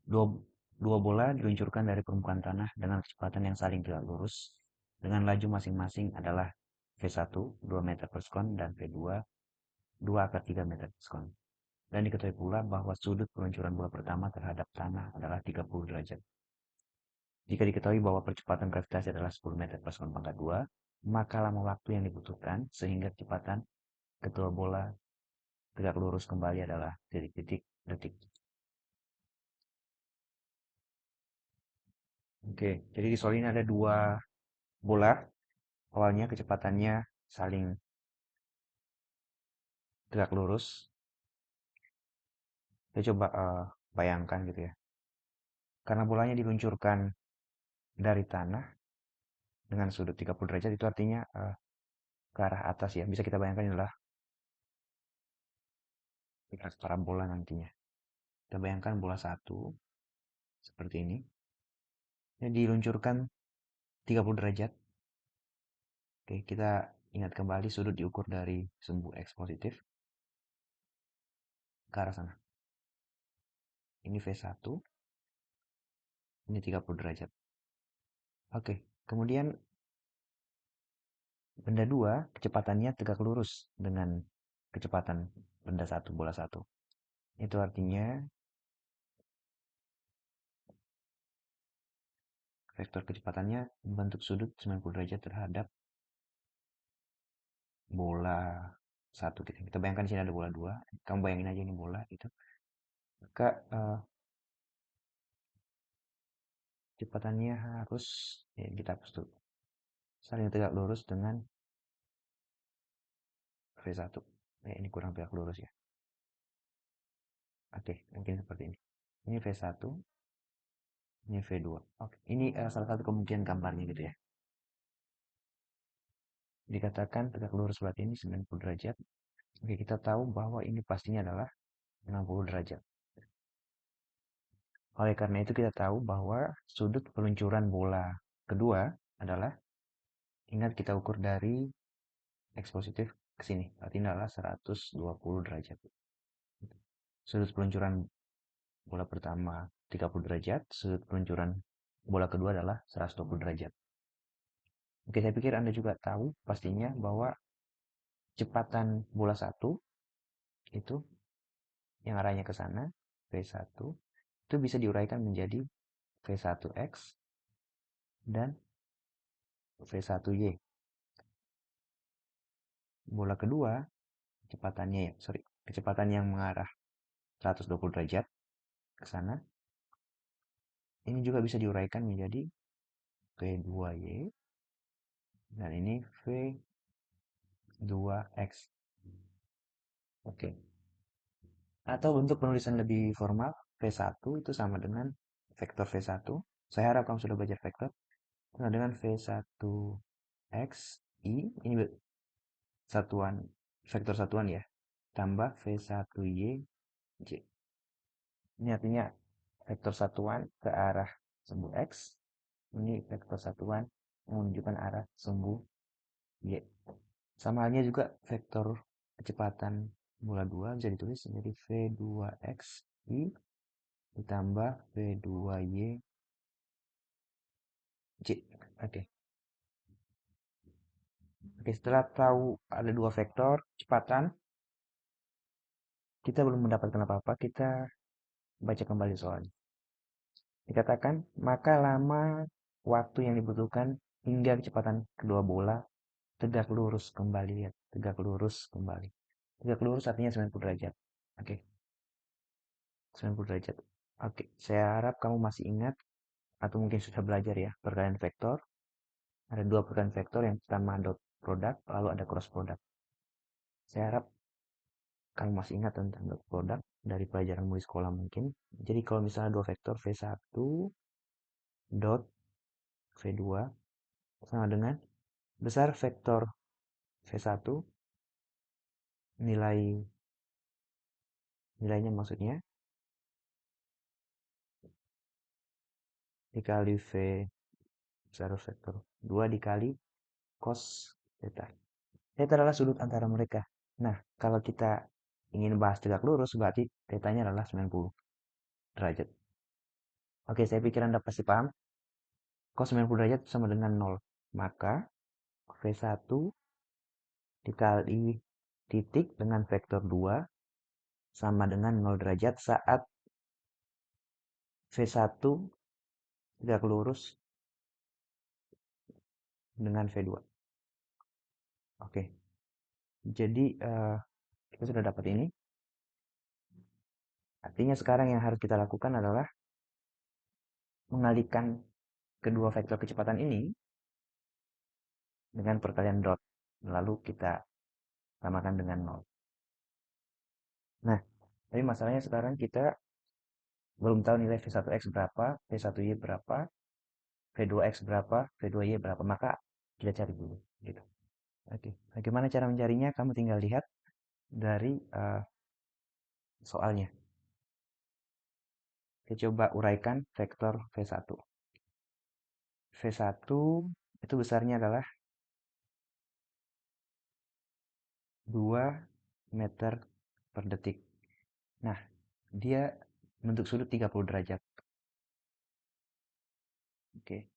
Dua, dua bola diluncurkan dari permukaan tanah dengan kecepatan yang saling tegak lurus dengan laju masing-masing adalah V1 2 meter per sekon dan V2 2/3 meter per sekon. Dan diketahui pula bahwa sudut peluncuran bola pertama terhadap tanah adalah 30 derajat. Jika diketahui bahwa percepatan gravitasi adalah 10 meter per sekon pangkat 2, maka lama waktu yang dibutuhkan sehingga kecepatan kedua bola tegak lurus kembali adalah titik-titik detik. Oke, jadi di soal ini ada dua bola. Awalnya kecepatannya saling tegak lurus. Kita coba bayangkan gitu ya. Karena bolanya diluncurkan dari tanah dengan sudut 30 derajat itu artinya ke arah atas ya. Bisa kita bayangkan adalah parabola nantinya. Kita bayangkan bola satu seperti ini. Ini diluncurkan 30 derajat. Oke, kita ingat kembali sudut diukur dari sumbu X positif ke arah sana. Ini V1, ini 30 derajat. Oke, kemudian benda 2 kecepatannya tegak lurus dengan kecepatan benda satu, bola satu. Itu artinya vektor kecepatannya membentuk sudut 90 derajat terhadap bola satu. Kita bayangkan di sini ada bola 2. Kamu bayangin aja ini bola gitu. Maka kecepatannya harus ya, kita hapus dulu. Saling tegak lurus dengan V1. Ini kurang tegak lurus ya. Oke, mungkin seperti ini. Ini V1, ini V2. Oke, ini salah satu kemungkinan gambarnya gitu ya. Dikatakan tegak lurus berarti ini 90 derajat. Oke, kita tahu bahwa ini pastinya adalah 60 derajat. Oleh karena itu kita tahu bahwa sudut peluncuran bola kedua adalah, ingat kita ukur dari X positif ke sini. Berarti ini adalah 120 derajat. Sudut peluncuran bola pertama 30 derajat, sudut peluncuran bola kedua adalah 120 derajat. Oke, saya pikir Anda juga tahu pastinya bahwa kecepatan bola satu itu yang arahnya ke sana, V1, itu bisa diuraikan menjadi V1X dan V1Y. Bola kedua, kecepatan yang mengarah 120 derajat ke sana, ini juga bisa diuraikan menjadi V2Y dan ini V2X. Oke. Atau bentuk penulisan lebih formal, V1 itu sama dengan vektor V1. Saya harap kamu sudah belajar vektor. Sama dengan V1X I, ini satuan, vektor satuan ya, tambah V1Y J. Ini artinya vektor satuan ke arah sumbu X. Ini vektor satuan yang menunjukkan arah sumbu Y. Sama halnya juga vektor kecepatan bola 2 bisa ditulis menjadi V2X I ditambah V2Y J. Oke. Oke, setelah tahu ada dua vektor kecepatan, kita belum mendapatkan apa-apa, kita baca kembali soalnya. Dikatakan, maka lama waktu yang dibutuhkan hingga kecepatan kedua bola tegak lurus kembali. Lihat, tegak lurus kembali. Tegak lurus artinya 90 derajat. Oke, 90 derajat. Oke, saya harap kamu masih ingat atau mungkin sudah belajar ya perkalian vektor. Ada dua perkalian vektor, yang pertama dot product, lalu ada cross product. Saya harap kamu masih ingat tentang dot product dari pelajaranmu di sekolah mungkin. Jadi kalau misalnya dua vektor V1 dot V2 sama dengan besar vektor V1 nilainya maksudnya dikali V besar vektor 2 dikali cos theta. Theta adalah sudut antara mereka. Nah, kalau kita ingin bahas tegak lurus berarti tetanya adalah 90. derajat. Oke, saya pikir Anda pasti paham. Cos 90 derajat sama dengan 0. Maka V1 dikali titik dengan vektor 2 sama dengan 0 derajat saat V1 tegak lurus dengan V2. Oke, jadi kita sudah dapat ini. Artinya sekarang yang harus kita lakukan adalah mengalihkan kedua vektor kecepatan ini dengan perkalian dot. Lalu kita samakan dengan 0. Nah, tapi masalahnya sekarang kita belum tahu nilai V1X berapa, V1Y berapa, V2X berapa, V2Y berapa. Maka kita cari dulu. Gitu. Oke, bagaimana cara mencarinya? Kamu tinggal lihat dari soalnya. Kita coba uraikan vektor V1. V1 itu besarnya adalah 2 meter per detik. Nah, dia bentuk sudut 30 derajat. Oke.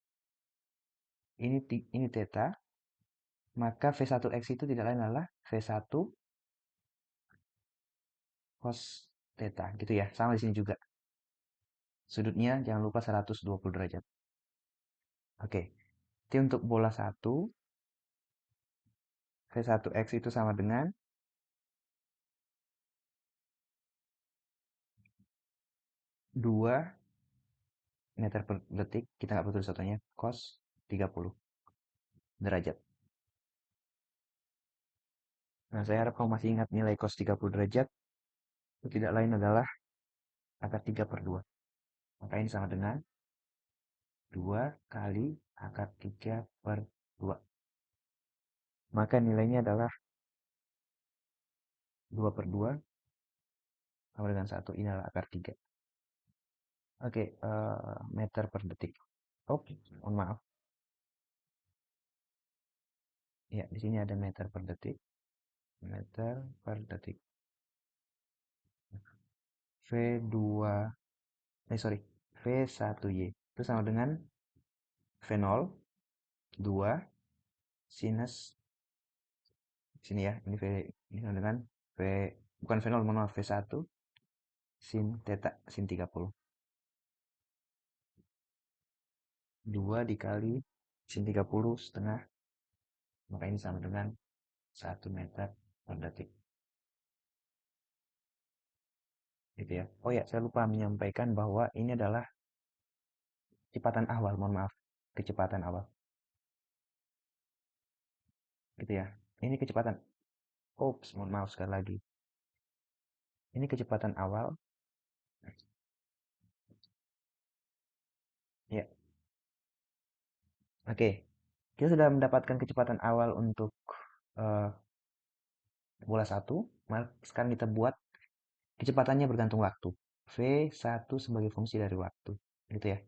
Ini theta, maka V1X itu tidak lain adalah V1 cos theta gitu ya. Sama di sini juga. Sudutnya jangan lupa 120 derajat. Oke. Jadi untuk bola 1 V1X itu sama dengan 2 meter per detik. Kita nggak perlu satunya. Cos 30 derajat. Nah, saya harap kamu masih ingat nilai cos 30 derajat. Itu tidak lain adalah akar 3 per 2. Maka ini sama dengan 2 kali akar 3 per 2. Maka nilainya adalah 2 per 2 sama dengan 1. Ini adalah akar 3. Oke, meter per detik. Oh, mohon maaf. Ya, di sini ada meter per detik. Meter per detik. V2, sorry, V1Y. Itu sama dengan V0, 2, sinus, sini ya, ini sama dengan V, bukan V0, mohon maaf, V1, sin theta, sin 30. 2 dikali sin 30 setengah, maka ini sama dengan 1 meter per detik. Gitu ya. Oh ya, saya lupa menyampaikan bahwa ini adalah kecepatan awal, mohon maaf. Kecepatan awal. Gitu ya. Ini kecepatan. Oops, mohon maaf sekali lagi. Ini kecepatan awal. Ya. Oke. Kita sudah mendapatkan kecepatan awal untuk uh, bola 1. Sekarang kita buat kecepatannya bergantung waktu. V1 sebagai fungsi dari waktu. Gitu ya.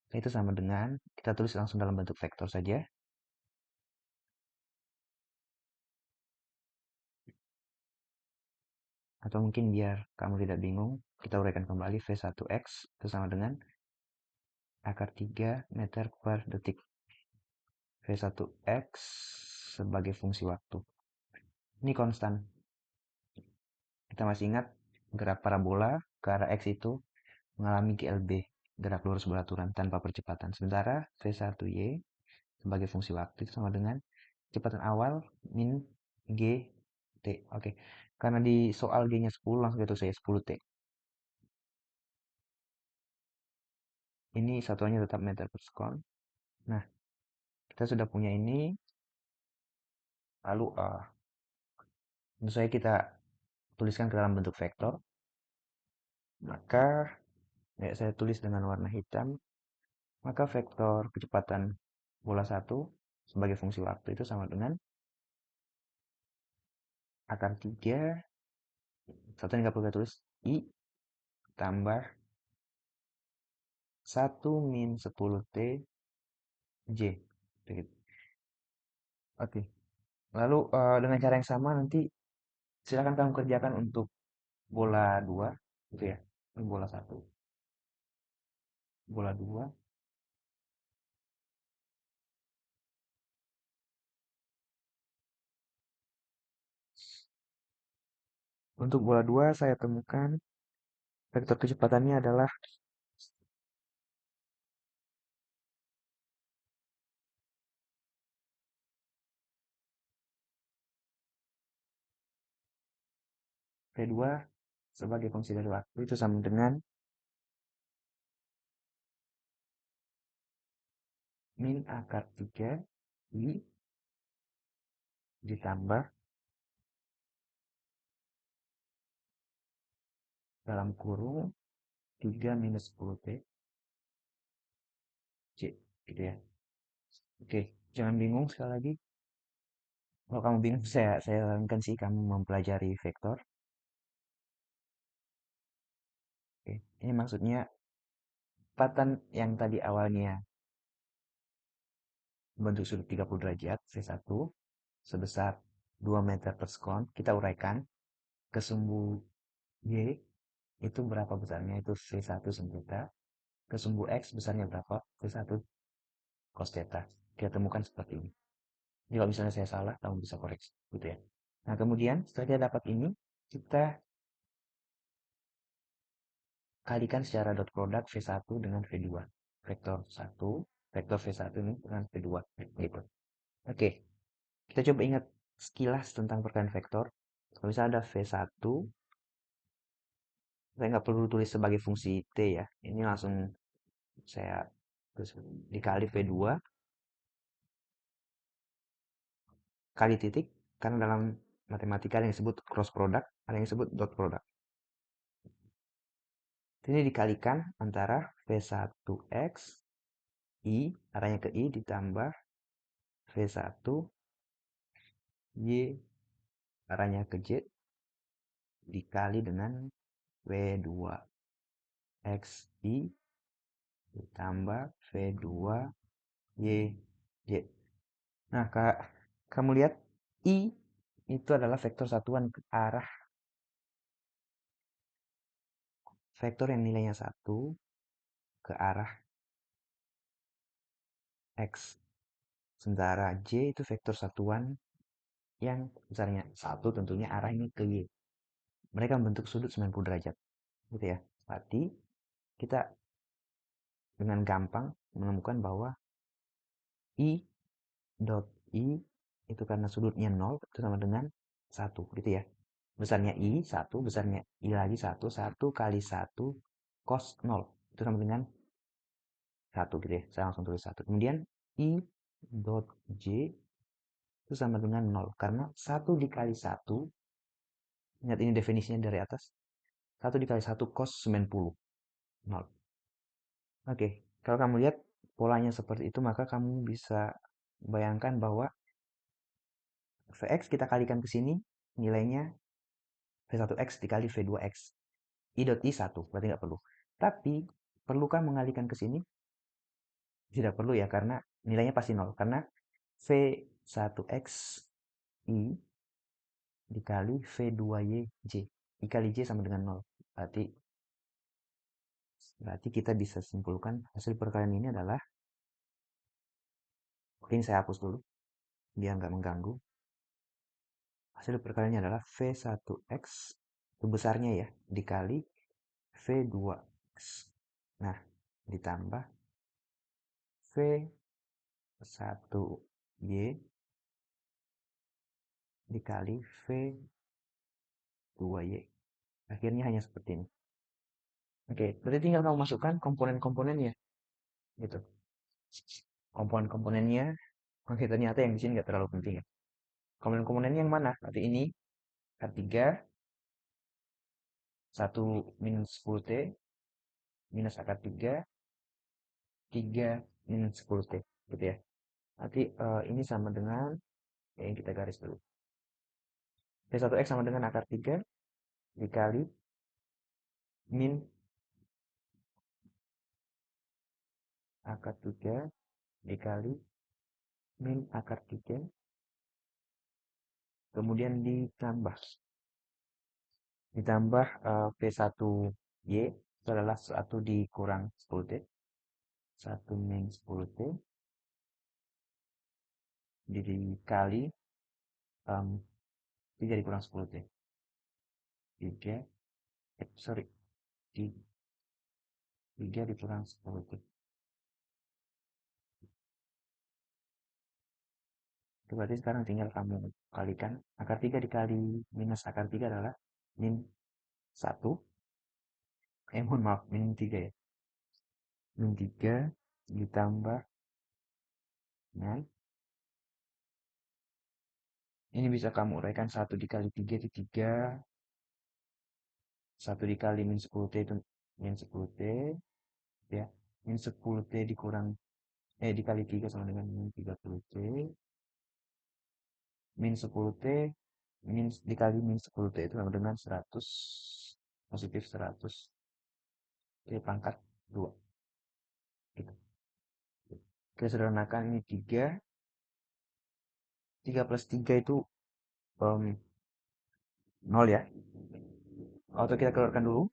Itu sama dengan, kita tulis langsung dalam bentuk vektor saja. Atau mungkin biar kamu tidak bingung, kita uraikan kembali V1X itu sama dengan akar 3 meter per detik. V1X sebagai fungsi waktu. Ini konstan. Kita masih ingat gerak parabola ke arah X itu mengalami GLB, gerak lurus beraturan tanpa percepatan. Sementara V1Y sebagai fungsi waktu itu sama dengan kecepatan awal min GT. Oke, karena di soal G-nya 10 langsung itu saya 10T. Ini satuannya tetap meter per sekon. Nah, kita sudah punya ini. Lalu tentu saja kita tuliskan ke dalam bentuk vektor. Maka ya, saya tulis dengan warna hitam. Maka vektor kecepatan bola 1 sebagai fungsi waktu itu sama dengan akar 3. Satu yang nggak perlu kita tulis. I tambah 1 min 10T J. Begitu. Oke. Lalu dengan cara yang sama nanti silakan kamu kerjakan untuk bola 2 gitu ya. Ini bola 1. bola 2. Untuk bola 2 saya temukan vektor kecepatannya adalah V2 sebagai fungsi dari waktu itu sama dengan min akar 3 I ditambah dalam kurung 3 minus 10 T C gitu ya. Oke, jangan bingung sekali lagi. Kalau kamu bingung, saya sarankan sih kamu mempelajari vektor. Oke, ini maksudnya kecepatan yang tadi awalnya bentuk sudut 30 derajat V1 sebesar 2 meter per sekon, kita uraikan ke sumbu Y itu berapa besarnya, itu V1 sin theta, ke sumbu X besarnya berapa, V1 cos theta. Kita temukan seperti ini. Jadi kalau misalnya saya salah, kamu bisa koreksi gitu ya. Nah, kemudian setelah kita dapat ini, kita kalikan secara dot product V1 dengan V2. Vektor 1, vektor V1 ini dengan V2 gitu. Oke, kita coba ingat sekilas tentang perkalian vektor. Kalau misalnya ada V1, saya nggak perlu tulis sebagai fungsi T ya. Ini langsung saya terus dikali V2 kali titik, karena dalam matematika ada yang disebut cross product, ada yang disebut dot product. Ini dikalikan antara V1X I, arahnya ke I, ditambah V1 Y, arahnya ke Z, dikali dengan V2X I, ditambah V2 Y, Z. Nah, kamu lihat I itu adalah vektor satuan ke arah vektor yang nilainya 1 ke arah X. Sementara J itu vektor satuan yang besarnya 1 tentunya arah ini ke Y. Mereka membentuk sudut 90 derajat. Gitu ya. Berarti kita dengan gampang menemukan bahwa I dot I itu karena sudutnya 0 itu sama dengan 1 gitu ya. Besarnya I 1, besarnya I lagi 1, 1 kali 1 cos 0 itu sama dengan 1 gitu ya. Saya langsung tulis 1. Kemudian I dot J itu sama dengan 0 karena 1 dikali 1, ingat ini definisinya dari atas, 1 dikali 1 cos 90, 0. Oke, kalau kamu lihat polanya seperti itu, maka kamu bisa bayangkan bahwa Vx kita kalikan ke sini, nilainya V1X dikali V2X. I dot I 1, berarti nggak perlu. Tapi, perlukah mengalihkan ke sini? Tidak perlu ya, karena nilainya pasti 0. Karena V1X I dikali V2Y J. I kali J sama dengan 0. Berarti kita bisa simpulkan hasil perkalian ini adalah, mungkin saya hapus dulu, biar nggak mengganggu. Hasil perkaliannya adalah V1X, itu besarnya ya, dikali V2X. Nah, ditambah V1Y dikali V2Y. Akhirnya hanya seperti ini. Oke, berarti tinggal kamu masukkan komponen-komponennya. Gitu. Komponen-komponennya, oke ternyata yang di sini nggak terlalu penting ya. Komponen-komponennya yang mana? Berarti ini R3, 1 minus 10T, minus akar 3, 3 minus 10T. Gitu ya. Nanti ini sama dengan, yang kita garis dulu. V1X sama dengan akar 3 dikali min akar 3 dikali min akar 3, kemudian ditambah V1Y itu adalah 1 dikurang 10T, 1 min 10T dikali 3 dikurang 10T. 3, sorry, 3 dikurang 10T. Itu berarti sekarang tinggal kamu kalikan. Akar 3 dikali minus akar 3 adalah min 1. Mohon maaf, min 3 ya. Min 3 ditambah dengan, ini bisa kamu uraikan 1 dikali 3 itu 3. 1 dikali min 10T itu min 10T. Ya, min 10T dikali 3 sama dengan min 30T. Min 10T dikali min 10T itu sama dengan 100, positif 100 T pangkat 2. Gitu. Kita sederhanakan ini 3. 3 plus 3 itu 0 ya. Atau kita keluarkan dulu.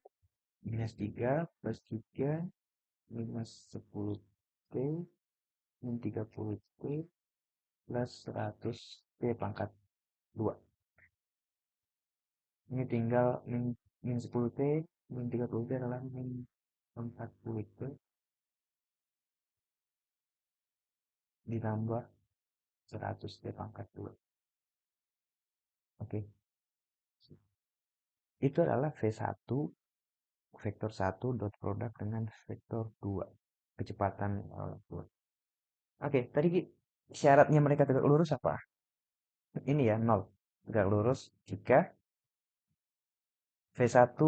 Minus 3 plus 3 minus 10T min 30T plus 100T pangkat 2. Ini tinggal min 10T, min 30T adalah min 40T ditambah 100T pangkat 2. Oke. Itu adalah V1, vektor 1 dot produk dengan vektor 2. Kecepatan 2. Oke, tadi syaratnya mereka tegak lurus apa? Ini ya, 0. Tegak lurus jika V1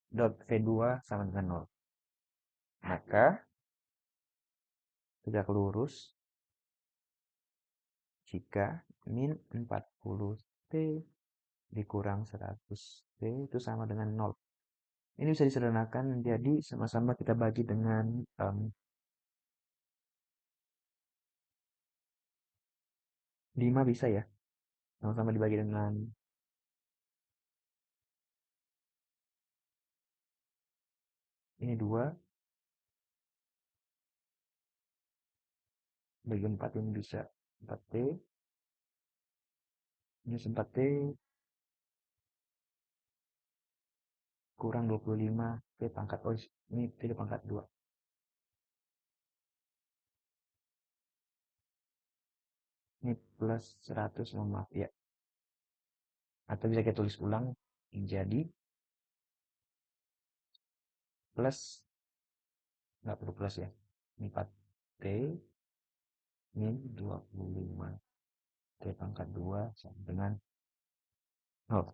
dot V2 sama dengan 0. Maka tegak lurus jika min 40T dikurang 100T itu sama dengan 0. Ini bisa disederhanakan menjadi sama-sama kita bagi dengan 5 bisa ya. Sama-sama dibagi dengan ini 2 bagi 4 ini bisa 4T minus 4T kurang 25 T pangkat, oh ini T pangkat 2. Ini plus 100, mohon maaf ya. Atau bisa kita tulis ulang menjadi plus, nggak perlu plus ya, 4T min 25 T pangkat 2 sama dengan 0.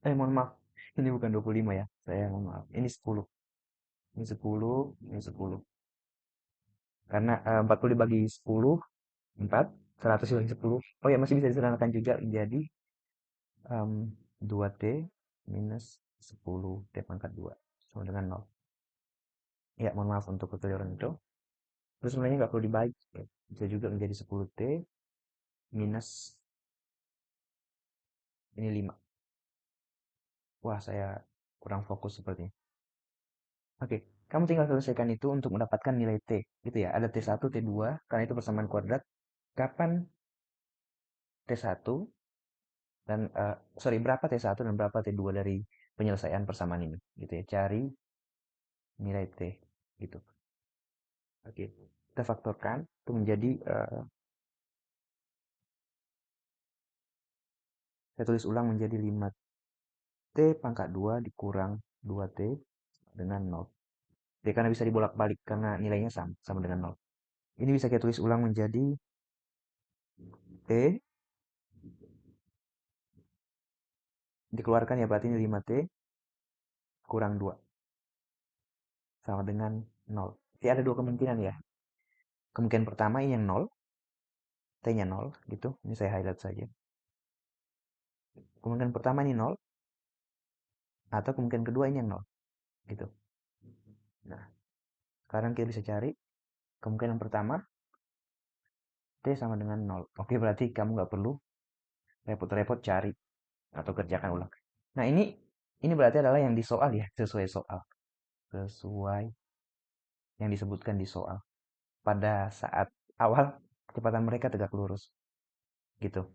Mohon maaf. Ini bukan 25 ya. Saya mohon maaf. Ini 10. Ini 10, ini 10. Karena 40 dibagi 10, 4. 100 dibagi 10. Oh ya, masih bisa disederhanakan juga menjadi 2T minus 10 T pangkat 2 sama dengan 0. Ya, mohon maaf untuk kekeliruan itu. Terus sebenarnya nggak perlu dibagi. Bisa juga menjadi 10T minus ini 5. Wah, saya kurang fokus sepertinya. Oke, kamu tinggal selesaikan itu untuk mendapatkan nilai T. Gitu ya, ada T1, T2, karena itu persamaan kuadrat. Kapan T1 dan, sorry, berapa T1 dan berapa T2 dari penyelesaian persamaan ini. Gitu ya, cari nilai T. Gitu. Oke, kita faktorkan. Itu menjadi, saya tulis ulang menjadi 5T pangkat 2 dikurang 2T dengan 0. T karena bisa dibolak-balik karena nilainya sama dengan 0. Ini bisa kita tulis ulang menjadi T dikeluarkan ya, berarti ini 5T kurang 2 sama dengan 0. Jadi ada dua kemungkinan ya. Kemungkinan pertama ini yang 0, T-nya 0 gitu. Ini saya highlight saja. Kemungkinan pertama ini 0 atau kemungkinan kedua ini yang 0 gitu. Nah, sekarang kita bisa cari kemungkinan pertama T sama dengan nol. Oke, berarti kamu nggak perlu repot-repot cari atau kerjakan ulang. Nah, ini berarti adalah yang di soal ya, sesuai soal. Sesuai yang disebutkan di soal. Pada saat awal, kecepatan mereka tegak lurus. Gitu.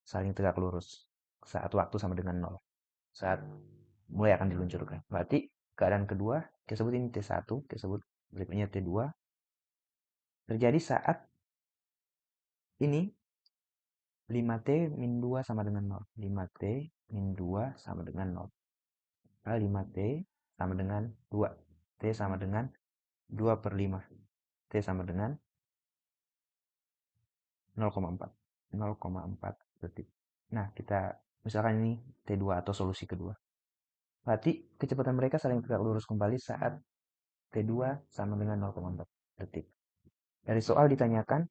Saling tegak lurus. Saat waktu sama dengan nol. Saat mulai akan diluncurkan. Berarti keadaan kedua, kita sebut ini T1, kita sebut berikutnya T2. Terjadi saat ini 5T min 2 sama dengan 0. 5T min 2 sama dengan 0. 5T sama dengan 2. T sama dengan 2 per 5. T sama dengan 0,4. 0,4 detik. Nah, kita misalkan ini T2 atau solusi kedua. Berarti kecepatan mereka saling tegak lurus kembali saat T2 sama dengan 0,4 detik. Dari soal ditanyakan,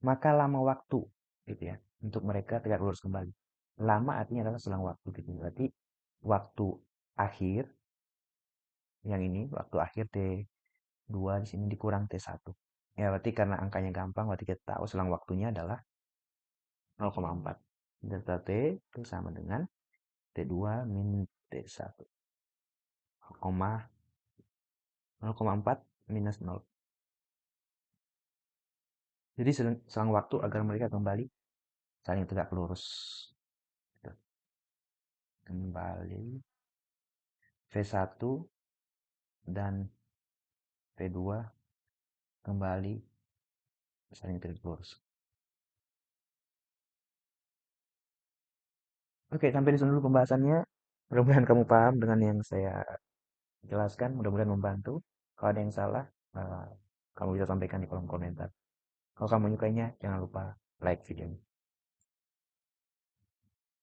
maka lama waktu gitu ya untuk mereka tegak lurus kembali. Lama artinya adalah selang waktu gitu. Berarti waktu akhir yang ini waktu akhir T2 di sini dikurang T1. Ya berarti karena angkanya gampang berarti kita tahu selang waktunya adalah 0,4. Delta T itu sama dengan T2 min T1. 0,4 minus 0. Jadi selang waktu agar mereka kembali saling tegak lurus. Kembali V1 dan V2 kembali saling tegak lurus. Oke, sampai di sini dulu pembahasannya. Mudah-mudahan kamu paham dengan yang saya jelaskan. Mudah-mudahan membantu. Kalau ada yang salah, kamu bisa sampaikan di kolom komentar. Kalau kamu menyukainya, jangan lupa like videonya.